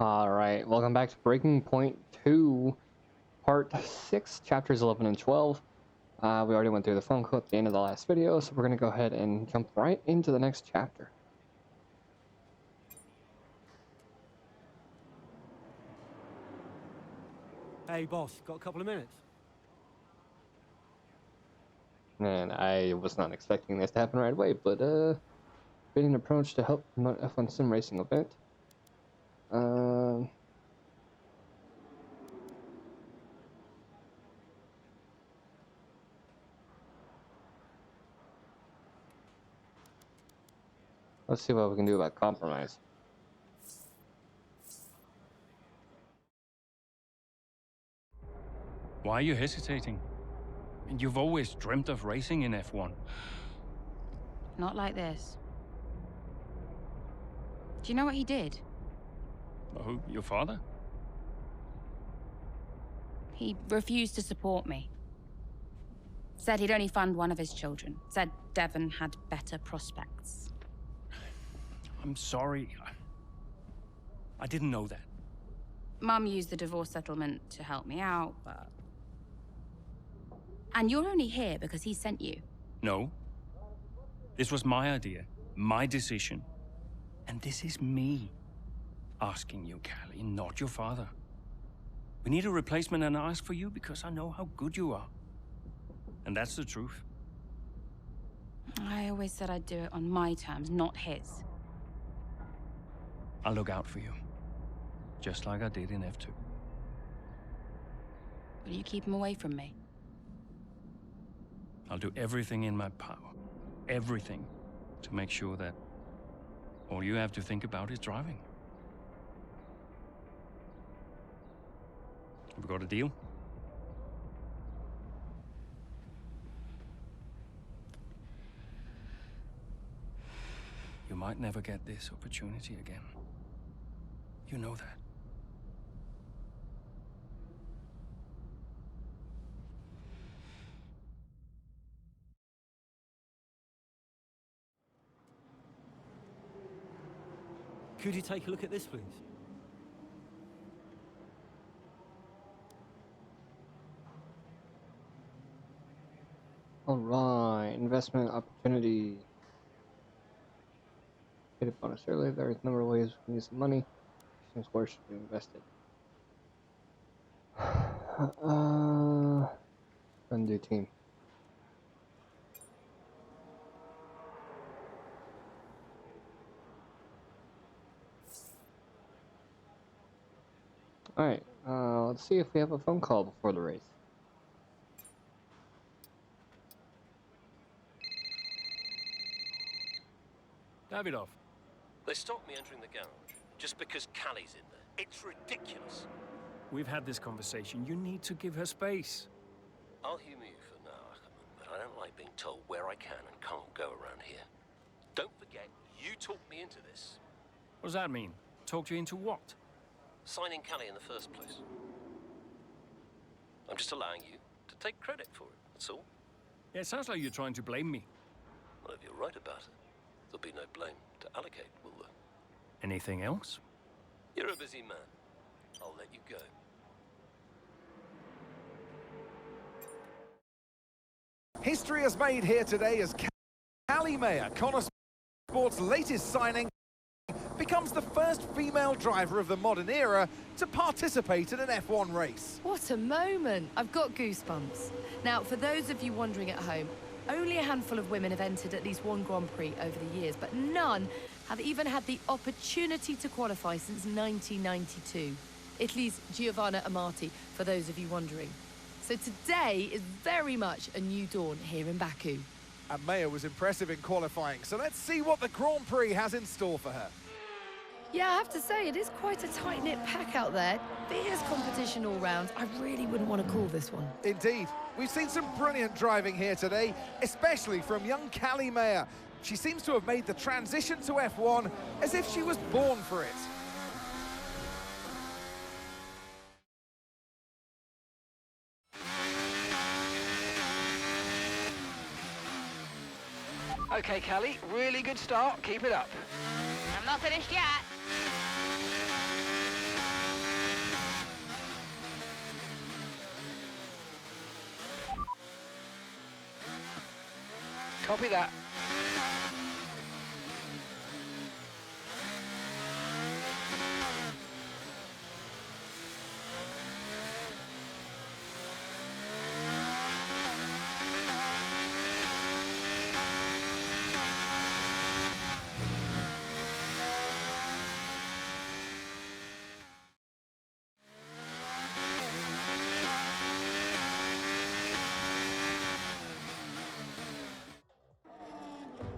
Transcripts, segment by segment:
Alright, welcome back to Breaking Point 2, Part 6, Chapters 11 and 12. We already went through the phone call at the end of the last video, so we're going to go ahead and jump right into the next chapter. Hey boss, got a couple of minutes? And I was not expecting this to happen right away, but been an approach to help promote F1 sim racing event. Let's see what we can do about compromise. Why are you hesitating? You've always dreamt of racing in F1. Not like this. Do you know what he did? Oh, your father? He refused to support me. Said he'd only fund one of his children. Said Devon had better prospects. I'm sorry. I didn't know that. Mum used the divorce settlement to help me out, but... And you're only here because he sent you. No. This was my idea, my decision. And this is me asking you, Callie, not your father. We need a replacement, and I ask for you because I know how good you are. And that's the truth. I always said I'd do it on my terms, not his. I'll look out for you. Just like I did in F2. Will you keep him away from me? I'll do everything in my power. Everything. To make sure that all you have to think about is driving. Have we got a deal? You might never get this opportunity again. You know that. Could you take a look at this, please? Alright, investment opportunity. Hit a bonus earlier. There is a number of ways we can use the money. Seems where should be invested. Undo team. Alright, let's see if we have a phone call before the race. Davidoff. They stopped me entering the garage just because Callie's in there. It's ridiculous. We've had this conversation. You need to give her space. I'll humor you for now, Ackerman, but I don't like being told where I can and can't go around here. Don't forget, you talked me into this. What does that mean? Talked you into what? Signing Callie in the first place. I'm just allowing you to take credit for it, that's all. Yeah, it sounds like you're trying to blame me. Well, if you're right about it, there'll be no blame to allocate, will there? Anything else? You're a busy man. I'll let you go. History is made here today as Callie Mayer, Connor Sports' latest signing, becomes the first female driver of the modern era to participate in an F1 race. What a moment! I've got goosebumps. Now, for those of you wondering at home, only a handful of women have entered at least one Grand Prix over the years, but none have even had the opportunity to qualify since 1992. Italy's Giovanna Amati, for those of you wondering. So today is very much a new dawn here in Baku. And Mayer was impressive in qualifying, so let's see what the Grand Prix has in store for her. Yeah, I have to say, it is quite a tight-knit pack out there. Fierce competition all round. I really wouldn't want to call this one. Indeed. We've seen some brilliant driving here today, especially from young Callie Mayer. She seems to have made the transition to F1 as if she was born for it. Okay, Callie, really good start. Keep it up. I'm not finished yet. Copy that.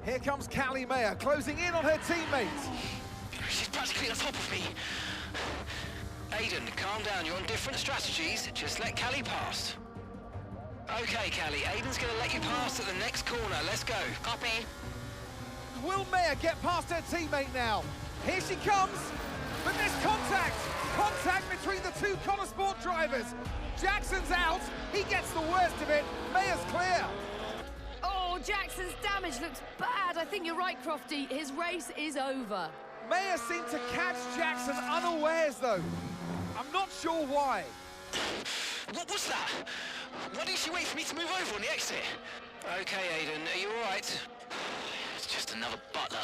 Here comes Callie Mayer, closing in on her teammates. She's practically on top of me. Aiden, calm down. You're on different strategies. Just let Callie pass. Okay, Callie. Aiden's going to let you pass at the next corner. Let's go. Copy. Will Mayer get past her teammate now? Here she comes, but there's contact! Contact between the two Connor Sport drivers. Jackson's out, he gets the worst of it, Mayer's clear. Oh, Jackson's damage looks bad. I think you're right, Crofty. His race is over. Mayer seemed to catch Jackson unawares though. I'm not sure why. What was that? Why didn't she wait for me to move over on the exit? Okay, Aiden, are you all right? It's just another butler.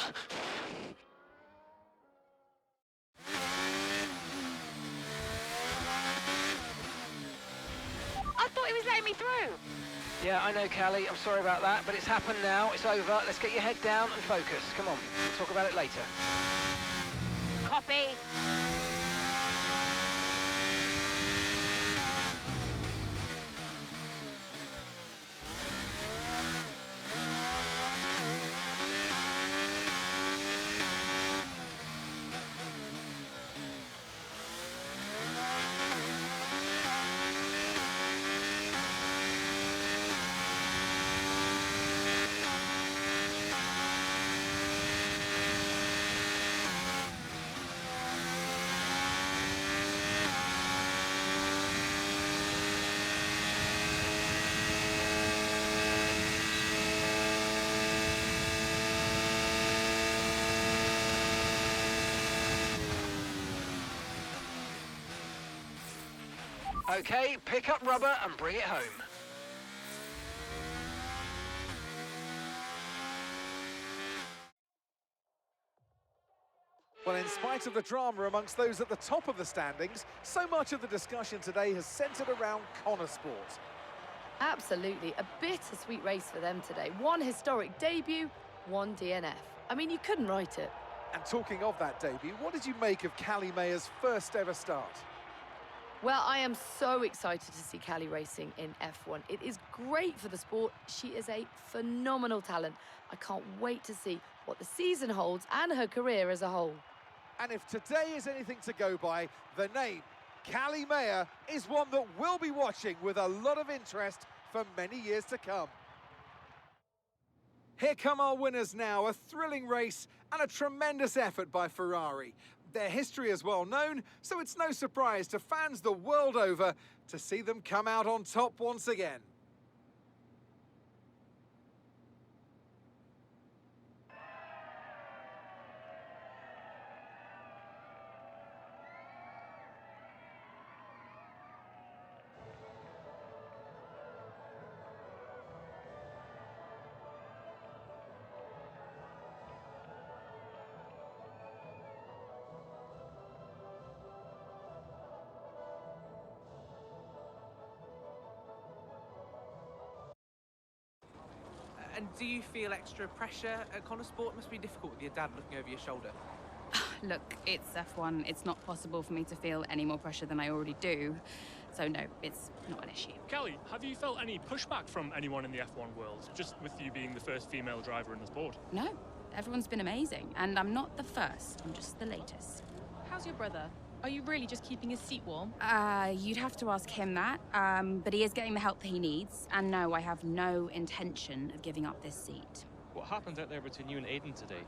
I thought he was letting me through. Yeah, I know, Callie. I'm sorry about that, but it's happened now. It's over. Let's get your head down and focus. Come on, we'll talk about it later. Copy. Okay, pick up rubber and bring it home. Well, in spite of the drama amongst those at the top of the standings, so much of the discussion today has centred around Connor Sport. Absolutely, a bittersweet race for them today. One historic debut, one DNF. I mean, you couldn't write it. And talking of that debut, what did you make of Callie Mayer's first ever start? Well, I am so excited to see Callie racing in F1. It is great for the sport. She is a phenomenal talent. I can't wait to see what the season holds and her career as a whole. And if today is anything to go by, the name, Callie Mayer, is one that we'll be watching with a lot of interest for many years to come. Here come our winners now, a thrilling race and a tremendous effort by Ferrari. Their history is well known, so it's no surprise to fans the world over to see them come out on top once again. And do you feel extra pressure at Connor Sport? It must be difficult with your dad looking over your shoulder. Look, it's F1. It's not possible for me to feel any more pressure than I already do. So no, it's not an issue. Callie, have you felt any pushback from anyone in the F1 world, just with you being the first female driver in the sport? No, everyone's been amazing. And I'm not the first, I'm just the latest. How's your brother? Are you really just keeping his seat warm? You'd have to ask him that. But he is getting the help that he needs. And no, I have no intention of giving up this seat. What happened out there between you and Aiden today?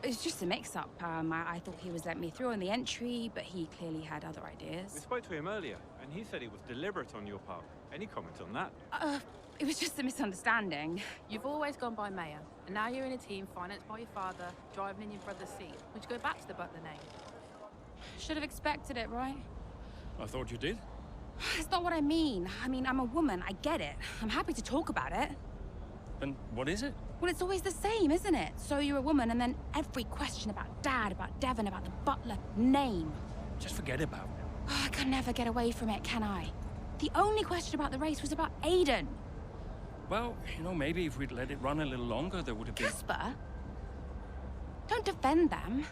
It's just a mix-up. I thought he was letting me through on the entry, but he clearly had other ideas. We spoke to him earlier, and he said it was deliberate on your part. Any comment on that? It was just a misunderstanding. You've always gone by Mayer, and now you're in a team financed by your father, driving in your brother's seat. Would you go back to the butler name? Should have expected it, right? I thought you did. It's not what I mean. I'm a woman, I get it. I'm happy to talk about it. And what is it? Well, it's always the same, isn't it? So you're a woman, and then every question about Dad, about Devon, about the butler, name. Just forget about it. Oh, I can never get away from it, can I? The only question about the race was about Aiden. Well, you know, maybe if we'd let it run a little longer, there would have been... Casper? Don't defend them.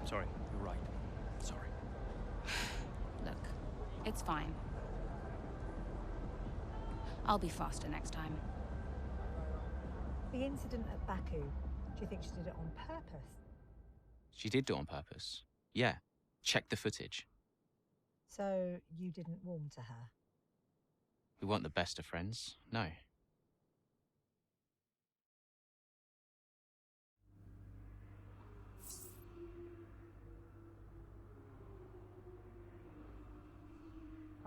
Sorry, you're right. Sorry. Look, it's fine. I'll be faster next time. The incident at Baku, do you think she did it on purpose? She did do it on purpose. Yeah. Check the footage. So you didn't warm to her? We weren't the best of friends, no.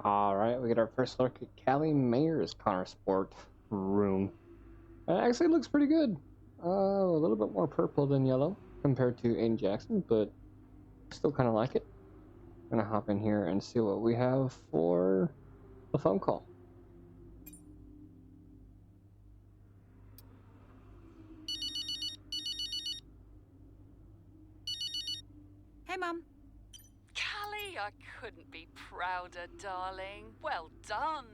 Alright, we get our first look at Callie Mayer's Connor Sport room. It actually looks pretty good. A little bit more purple than yellow compared to Aiden Jackson, but still kind of like it. I'm gonna hop in here and see what we have for the phone call. Hey, Mum. Callie, I couldn't be prouder, darling. Well done.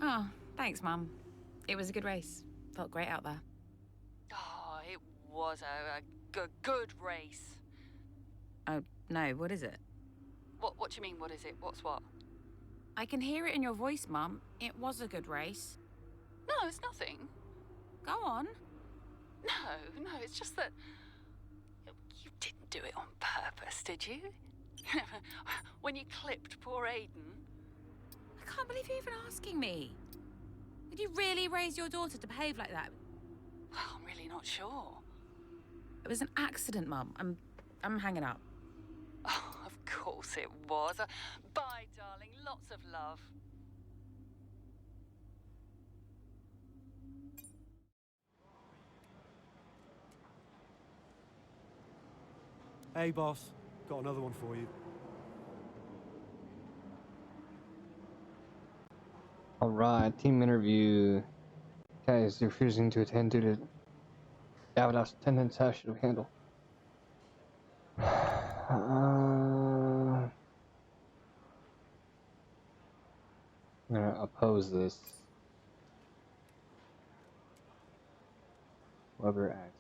Oh, thanks, Mum. It was a good race. Felt great out there. Oh, it was a good race. Oh, no, what is it? What do you mean, what is it? What's what? I can hear it in your voice, Mum. It was a good race. No, it's nothing. Go on. No, it's just that you didn't do it on purpose, did you? When you clipped poor Aiden. I can't believe you're even asking me. Did you really raise your daughter to behave like that? Well, I'm really not sure. It was an accident, Mum. I'm hanging up. Oh, of course it was. Bye, darling. Lots of love. Hey, boss. Got another one for you. Alright, team interview. Guys, refusing to attend due to Davidoff's attendance. How should we handle? I'm gonna oppose this. Weber access.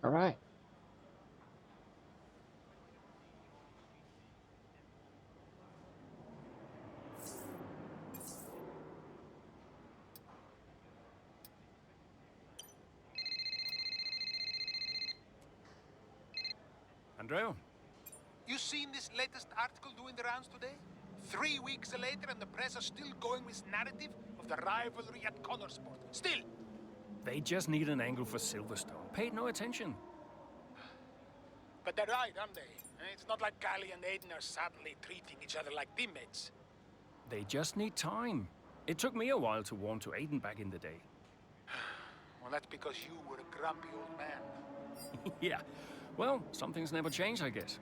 All right. Andreo? You seen this latest article doing the rounds today? 3 weeks later and the press are still going with narrative of the rivalry at Connorsport. Still! They just need an angle for Silverstone. Paid no attention. But they're right, aren't they? It's not like Callie and Aiden are suddenly treating each other like teammates. They just need time. It took me a while to warm to Aiden back in the day. Well, that's because you were a grumpy old man. Yeah. Well, some things never change, I guess.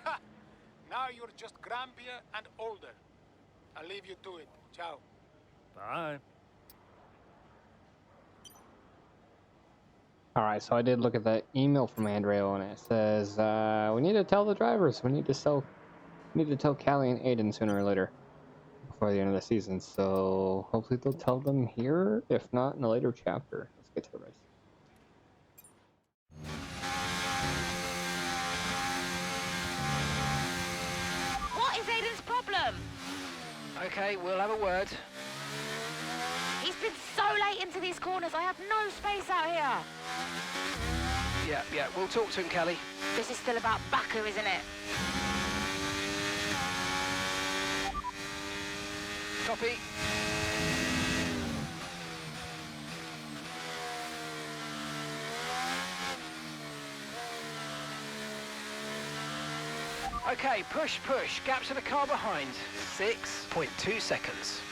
Ha! Now you're just grumpier and older. I'll leave you to it. Ciao. Bye. Alright, so I did look at that email from Andreo, and it says, we need to tell the drivers. We need to tell Callie and Aiden sooner or later. Before the end of the season. So, hopefully they'll tell them here. If not, in a later chapter. Let's get to the race. What is Aiden's problem? Okay, we'll have a word. He's been so late into these corners. I have no space out here. Yeah, we'll talk to him, Callie. This is still about Baku, isn't it? Copy. Okay, push. Gap to the car behind. 6.2 seconds.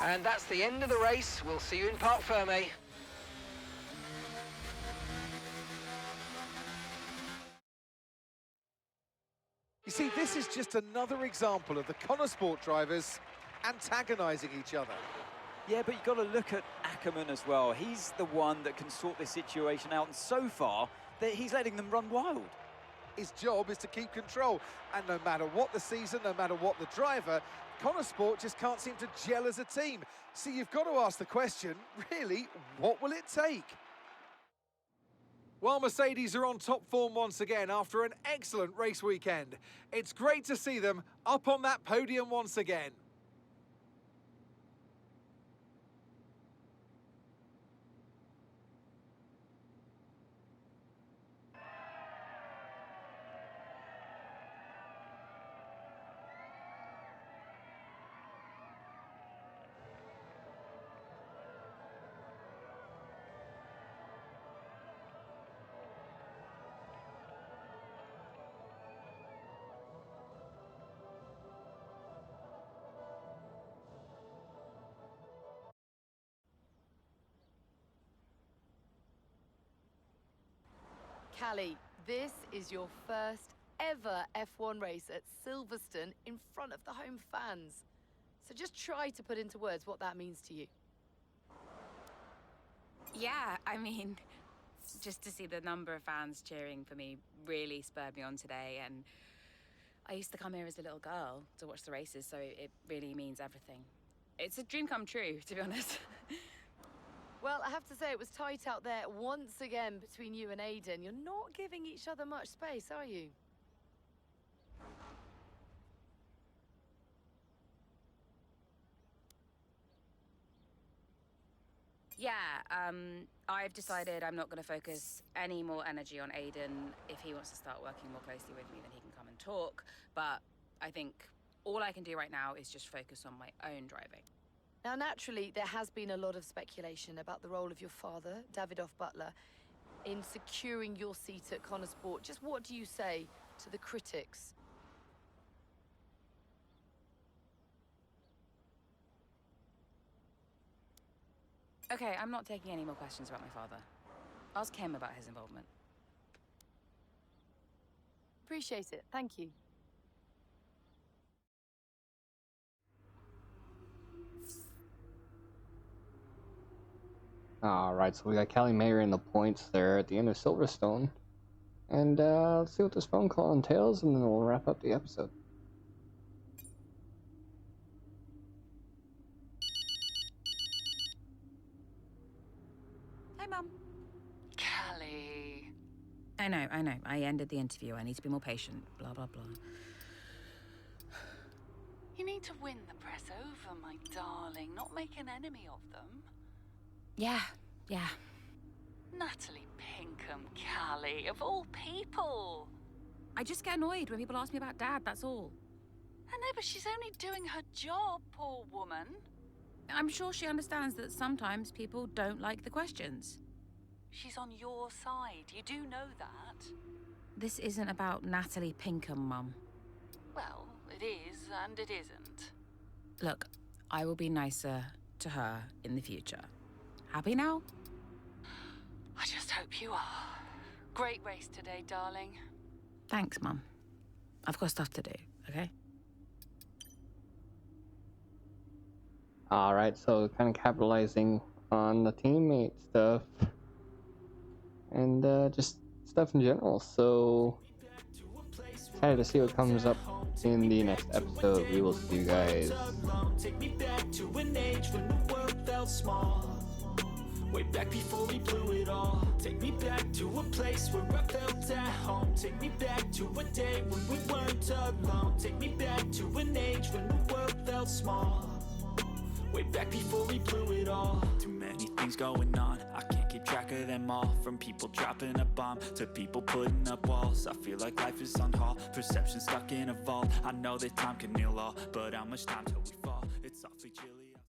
And that's the end of the race. We'll see you in Parc Ferme. You see, this is just another example of the Connor Sport drivers antagonising each other. Yeah, but you've got to look at Ackerman as well. He's the one that can sort this situation out, and so far, he's letting them run wild. His job is to keep control, and no matter what the season, no matter what the driver, Connor Sport just can't seem to gel as a team. So you've got to ask the question, really, what will it take? While Mercedes are on top form once again after an excellent race weekend, it's great to see them up on that podium once again. Callie, this is your first ever F1 race at Silverstone in front of the home fans. So just try to put into words what that means to you. Yeah, I mean, just to see the number of fans cheering for me really spurred me on today. And I used to come here as a little girl to watch the races, so it really means everything. It's a dream come true, to be honest. Well, I have to say it was tight out there once again between you and Aiden. You're not giving each other much space, are you? Yeah, I've decided I'm not going to focus any more energy on Aiden. If he wants to start working more closely with me, then he can come and talk. But I think all I can do right now is just focus on my own driving. Now, naturally, there has been a lot of speculation about the role of your father, Davidoff Butler, in securing your seat at Connor Sport. Just what do you say to the critics? Okay, I'm not taking any more questions about my father. Ask him about his involvement. Appreciate it. Thank you. Alright, so we got Callie Mayer in the points there at the end of Silverstone. And let's see what this phone call entails, and then we'll wrap up the episode. Hi, Mum. Callie. I know. I ended the interview. I need to be more patient. Blah, blah, blah. You need to win the press over, my darling, not make an enemy of them. Yeah. Natalie Pinkham, Callie, of all people. I just get annoyed when people ask me about Dad, that's all. I know, but she's only doing her job, poor woman. I'm sure she understands that sometimes people don't like the questions. She's on your side. You do know that. This isn't about Natalie Pinkham, Mum. Well, it is and it isn't. Look, I will be nicer to her in the future. Happy now? I just hope you are. Great race today, darling. Thanks, Mum. I've got stuff to do, okay? Alright, so kind of capitalizing on the teammate stuff. And just stuff in general, so excited to see what comes up in the next episode. We will see you guys. Take me back to an age when the world felt small. Way back before we blew it all. Take me back to a place where I felt at home. Take me back to a day when we weren't alone. Take me back to an age when the world felt small. Way back before we blew it all. Too many things going on, I can't keep track of them all. From people dropping a bomb to people putting up walls. I feel like life is on hold, perception stuck in a vault. I know that time can heal all, but how much time till we fall? It's awfully chilly.